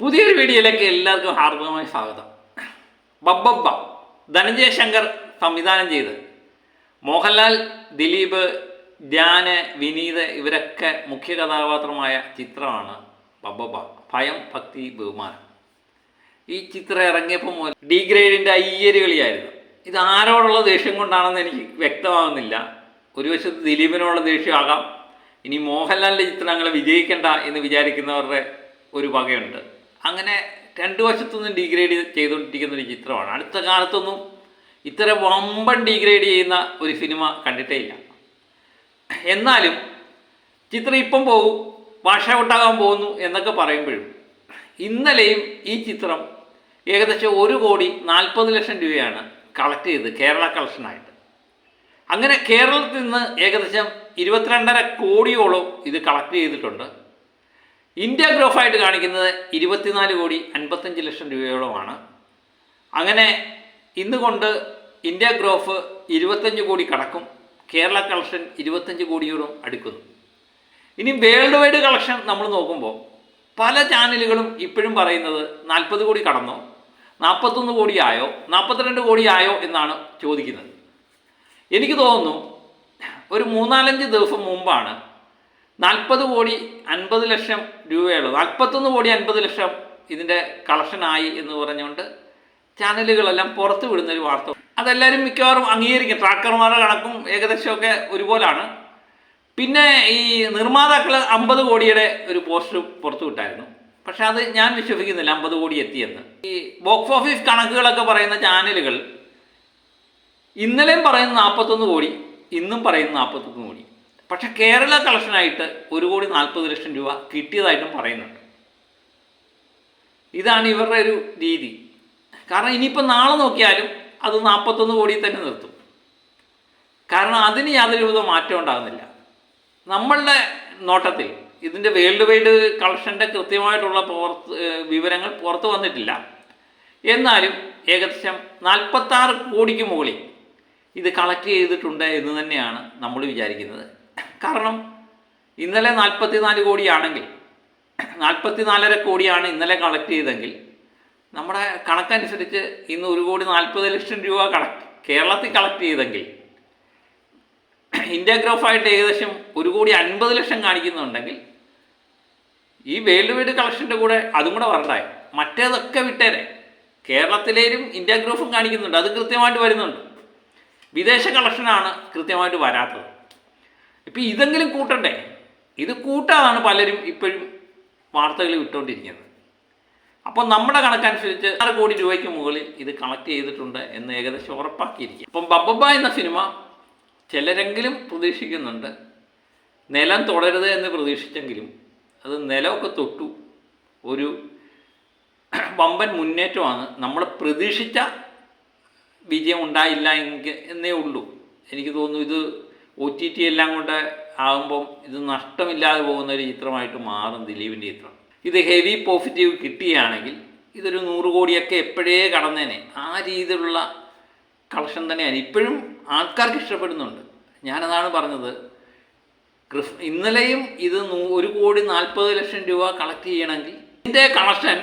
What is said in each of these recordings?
പുതിയൊരു വീഡിയോയിലേക്ക് എല്ലാവർക്കും ഹാർദവമായ സ്വാഗതം. ബബ്ബബ്ബ ധനഞ്ജയ ശങ്കർ സംവിധാനം ചെയ്ത് മോഹൻലാൽ, ദിലീപ്, ധ്യാന്, വിനീത് ഇവരൊക്കെ മുഖ്യ കഥാപാത്രമായ ചിത്രമാണ് ബബ്ബബ്ബ. ഭയം, ഭക്തി, ബഹുമാനം. ഈ ചിത്രം ഇറങ്ങിയപ്പോൾ മുതൽ ഡിഗ്രേഡിൻ്റെ അയ്യരുകളിയായിരുന്നു. ഇത് ആരോടുള്ള ദേഷ്യം കൊണ്ടാണെന്ന് എനിക്ക് വ്യക്തമാകുന്നില്ല. ഒരു വശത്ത് ദിലീപിനോടുള്ള ദേഷ്യമാകാം, ഇനി മോഹൻലാലിൻ്റെ ചിത്രങ്ങൾ വിജയിക്കണ്ട എന്ന് വിചാരിക്കുന്നവരുടെ ഒരു വകയുണ്ട്. അങ്ങനെ രണ്ടു വശത്തുനിന്നും ഡിഗ്രേഡ് ചെയ്തുകൊണ്ടിരിക്കുന്ന ഒരു ചിത്രമാണ്. അടുത്ത കാലത്തൊന്നും ഇത്തരം വമ്പൻ ഡിഗ്രേഡ് ചെയ്യുന്ന ഒരു സിനിമ കണ്ടിട്ടേ ഇല്ല. എന്നാലും ചിത്രം ഇപ്പം പോകും, വാഷ് ഔട്ടാകാൻ പോകുന്നു എന്നൊക്കെ പറയുമ്പോഴും ഇന്നലെയും ഈ ചിത്രം ഏകദേശം 1,40,00,000 രൂപയാണ് കളക്ട് ചെയ്ത് കേരള കളക്ഷനായിട്ട്. അങ്ങനെ കേരളത്തിൽ നിന്ന് ഏകദേശം 22.5 കോടിയോളം ഇത് കളക്ട് ചെയ്തിട്ടുണ്ട്. ഇന്ത്യ ഗ്രോഫായിട്ട് കാണിക്കുന്നത് 24,55,00,000 രൂപയോളമാണ്. അങ്ങനെ ഇന്ന് കൊണ്ട് ഇന്ത്യ ഗ്രോഫ് 25 കോടി കടക്കും, കേരള കളക്ഷൻ 25 കോടിയോളം അടുക്കുന്നു. ഇനി വേൾഡ് വൈഡ് കളക്ഷൻ നമ്മൾ നോക്കുമ്പോൾ പല ചാനലുകളും ഇപ്പോഴും പറയുന്നത് 40 കോടി കടന്നോ, 41 കോടിയായോ, 42 കോടിയായോ എന്നാണ് ചോദിക്കുന്നത്. എനിക്ക് തോന്നുന്നു ഒരു 3-4 ദിവസം മുമ്പാണ് 40,50,00,000 രൂപയുള്ളൂ, 41,50,00,000 ഇതിൻ്റെ കളക്ഷനായി എന്ന് പറഞ്ഞുകൊണ്ട് ചാനലുകളെല്ലാം പുറത്തു വിടുന്നൊരു വാർത്ത. അതെല്ലാവരും മിക്കവാറും അംഗീകരിക്കും. ട്രാക്കർമാരുടെ കണക്കും ഏകദേശമൊക്കെ ഒരുപോലാണ്. പിന്നെ ഈ നിർമ്മാതാക്കൾ 50 കോടിയുടെ ഒരു പോസ്റ്റർ പുറത്തു വിട്ടായിരുന്നു. പക്ഷെ അത് ഞാൻ വിശ്വസിക്കുന്നില്ല 50 കോടി എത്തിയെന്ന്. ഈ ബോക്സ് ഓഫീസ് കണക്കുകളൊക്കെ പറയുന്ന ചാനലുകൾ ഇന്നലെയും പറയുന്ന 41 കോടി, ഇന്നും പറയുന്ന 41 കോടി. പക്ഷെ കേരള കളക്ഷനായിട്ട് 1,40,00,000 രൂപ കിട്ടിയതായിട്ടും പറയുന്നുണ്ട്. ഇതാണ് ഇവരുടെ ഒരു രീതി. കാരണം ഇനിയിപ്പോൾ നാളെ നോക്കിയാലും അത് 41 കോടി തന്നെ നിർത്തും. കാരണം അതിന് യാതൊരു വിധ മാറ്റം ഉണ്ടാകുന്നില്ല. നമ്മളുടെ നോട്ടത്തിൽ ഇതിൻ്റെ വേൾഡ് വൈഡ് കളക്ഷൻ്റെ കൃത്യമായിട്ടുള്ള വിവരങ്ങൾ പുറത്തു വന്നിട്ടില്ല. എന്നാലും ഏകദേശം 46 കോടിക്ക് മുകളിൽ ഇത് കളക്ട് ചെയ്തിട്ടുണ്ട് എന്ന് തന്നെയാണ് നമ്മൾ വിചാരിക്കുന്നത്. കാരണം ഇന്നലെ 44 കോടിയാണെങ്കിൽ 44.5 കോടിയാണ് ഇന്നലെ കളക്ട് ചെയ്തെങ്കിൽ നമ്മുടെ കണക്കനുസരിച്ച് ഇന്ന് 1,40,00,000 രൂപ കേരളത്തിൽ കളക്ട് ചെയ്തെങ്കിൽ ഇന്ത്യ ഗ്രോഫായിട്ട് ഏകദേശം 1,50,00,000 കാണിക്കുന്നുണ്ടെങ്കിൽ ഈ വേൾഡ് വൈഡ് കളക്ഷൻ്റെ കൂടെ അതും കൂടെ വരണ്ടായി. മറ്റേതൊക്കെ വിട്ടേരെ, കേരളത്തിലേലും ഇന്ത്യ ഗ്രോഫും കാണിക്കുന്നുണ്ട്, അത് കൃത്യമായിട്ട് വരുന്നുണ്ട്. വിദേശ കളക്ഷനാണ് കൃത്യമായിട്ട് വരാത്തത്. ഇപ്പം ഇതെങ്കിലും കൂട്ടണ്ടേ? ഇത് കൂട്ടാതാണ് പലരും ഇപ്പോഴും വാർത്തകൾ വിട്ടുകൊണ്ടിരിക്കുന്നത്. അപ്പം നമ്മുടെ കണക്കനുസരിച്ച് 6 കോടി രൂപയ്ക്ക് മുകളിൽ ഇത് കളക്ട് ചെയ്തിട്ടുണ്ട് എന്ന് ഏകദേശം ഉറപ്പാക്കിയിരിക്കും. അപ്പം ബബ്ബബ്ബ എന്ന സിനിമ ചിലരെങ്കിലും പ്രതീക്ഷിക്കുന്നുണ്ട്. നിലം തുടരുത് എന്ന് പ്രതീക്ഷിച്ചെങ്കിലും അത് നിലമൊക്കെ തൊട്ടു. ഒരു വമ്പൻ മുന്നേറ്റമാണ്. നമ്മൾ പ്രതീക്ഷിച്ച വിജയം ഉണ്ടായില്ല എന്നേ ഉള്ളൂ. എനിക്ക് തോന്നുന്നു ഇത് OTT എല്ലാം കൊണ്ട് ആകുമ്പം ഇത് നഷ്ടമില്ലാതെ പോകുന്ന ഒരു ചിത്രമായിട്ട് മാറും ദിലീപിൻ്റെ ചിത്രം. ഇത് ഹെവി പോസിറ്റീവ് കിട്ടുകയാണെങ്കിൽ ഇതൊരു 100 കോടിയൊക്കെ എപ്പോഴേ കടന്നേനെ. ആ രീതിയിലുള്ള കളക്ഷൻ തന്നെയാണ് ഇപ്പോഴും ആൾക്കാർക്ക് ഇഷ്ടപ്പെടുന്നുണ്ട്. ഞാനതാണ് പറഞ്ഞത്. ഇന്നലെയും ഇത് 1,40,00,000 രൂപ കളക്ട് ചെയ്യണമെങ്കിൽ ഇതിൻ്റെ കളക്ഷൻ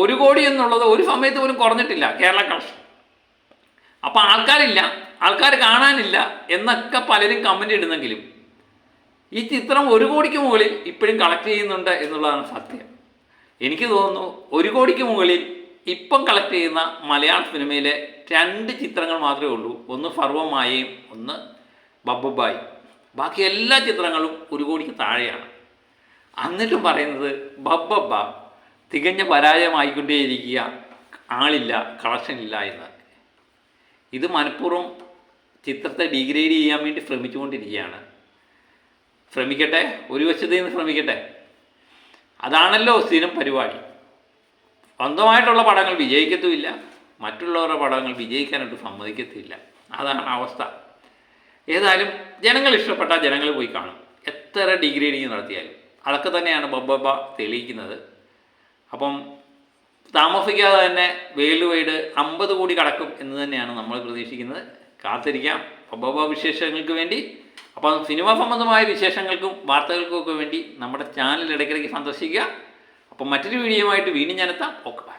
1 കോടി എന്നുള്ളത് ഒരു സമയത്ത് പോലും കുറഞ്ഞിട്ടില്ല കേരള കളക്ഷൻ. അപ്പോൾ ആൾക്കാരില്ല, ആൾക്കാർ കാണാനില്ല എന്നൊക്കെ പലരും കമൻ്റ് ഇടുന്നെങ്കിലും ഈ ചിത്രം 1 കോടിക്ക് മുകളിൽ ഇപ്പോഴും കളക്ട് ചെയ്യുന്നുണ്ട് എന്നുള്ളതാണ് സത്യം. എനിക്ക് തോന്നുന്നു 1 കോടിക്ക് മുകളിൽ ഇപ്പം കളക്ട് ചെയ്യുന്ന മലയാള സിനിമയിലെ 2 ചിത്രങ്ങൾ മാത്രമേ ഉള്ളൂ. ഒന്ന് സർവ്വമായയും ഒന്ന് ബബ്ബബ്ബായും. ബാക്കി എല്ലാ ചിത്രങ്ങളും 1 കോടിക്ക് താഴെയാണ്. എന്നിട്ടും പറയുന്നത് ബബ്ബബ്ബ തികഞ്ഞ പരാജയമായിക്കൊണ്ടേയിരിക്കുക, ആളില്ല, കളക്ഷനില്ല എന്ന്. ഇത് മനഃപൂർവ്വം ചിത്രത്തെ ഡിഗ്രേഡ് ചെയ്യാൻ വേണ്ടി ശ്രമിച്ചുകൊണ്ടിരിക്കുകയാണ്. ശ്രമിക്കട്ടെ, ഒരു വശത്ത് നിന്ന് ശ്രമിക്കട്ടെ. അതാണല്ലോ സ്ഥിരം പരിപാടി. സ്വന്തമായിട്ടുള്ള പടങ്ങൾ വിജയിക്കത്തുമില്ല, മറ്റുള്ളവരുടെ പടങ്ങൾ വിജയിക്കാനായിട്ട് സമ്മതിക്കത്തില്ല. അതാണ് അവസ്ഥ. ഏതായാലും ജനങ്ങൾ ഇഷ്ടപ്പെട്ടാൽ ജനങ്ങൾ പോയി കാണും, എത്ര ഡിഗ്രേഡിങ് നടത്തിയാലും. അതൊക്കെ തന്നെയാണ് ബബ്ബബ്ബ തെളിയിക്കുന്നത്. അപ്പം താമസിക്കാതെ തന്നെ വേൾഡ് വൈഡ് 50 കോടി കടക്കും എന്ന് തന്നെയാണ് നമ്മൾ പ്രതീക്ഷിക്കുന്നത്. കാത്തിരിക്കാം ബബ്ബബ്ബ വിശേഷങ്ങൾക്ക് വേണ്ടി. അപ്പം സിനിമ സംബന്ധമായ വിശേഷങ്ങൾക്കും വാർത്തകൾക്കും ഒക്കെ വേണ്ടി നമ്മുടെ ചാനൽ ഇടയ്ക്കിടയ്ക്ക് സന്ദർശിക്കുക. അപ്പം മറ്റൊരു വീഡിയോയുമായിട്ട് വീണ്ടും ഞാനെത്താം. Okay bye.